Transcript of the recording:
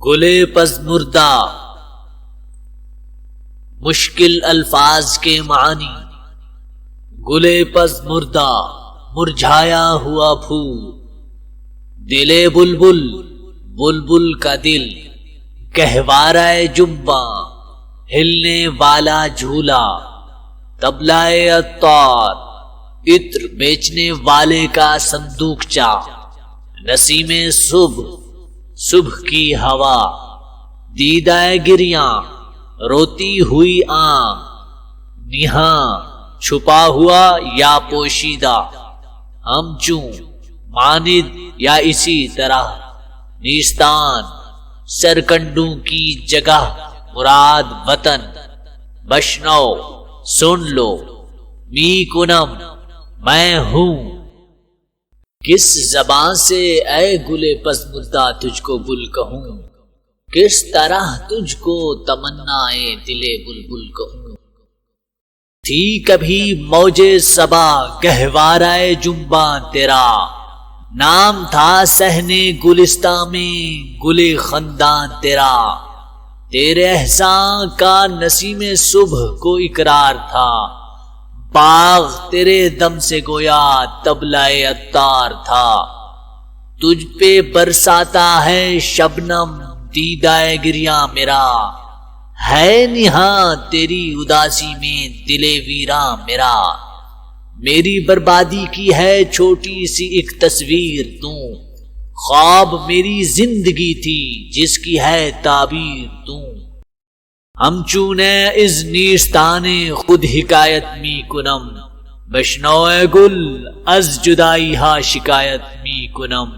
گلے پزمردہ مشکل الفاظ کے معنی۔ گلے پزمردہ مرجھایا ہوا پھول، دلے بلبل بلبل کا دل، گہوارہ جمباں ہلنے والا جھولا، طبلائے عطار عطر بیچنے والے کا صندوقچہ، نسیم صبح صبح کی ہوا، دیدہ گریاں روتی ہوئی آنکھ، نہاں چھپا ہوا یا پوشیدہ، ہم چوں ماند یا اسی طرح، نیستان سرکنڈوں کی جگہ مراد وطن، بشنو سن لو، می کنم میں ہوں۔ کس زبان سے اے گلے پزمردہ تجھ کو گل کہوں، کس طرح تجھ کو تمنائے دلے بلبل کہوں۔ تھی کبھی موج صبا گہوارہ جمباں تیرا، نام تھا صحن گلستاں میں گل خنداں تیرا، تیرے احسان کا نسیم صبح کو اقرار تھا، باغ تیرے دم سے گویا طبلہ عطار تھا، تجھ پہ برساتا ہے شبنم دیدہ گریاں میرا، ہے نہاں تیری اداسی میں دل ویراں میرا، میری بربادی کی ہے چھوٹی سی ایک تصویر تو، خواب میری زندگی تھی جس کی ہے تعبیر تو، ہم چونے از نیستان خود حکایت می کنم، بشنو گل از جدائی ہا شکایت می کنم۔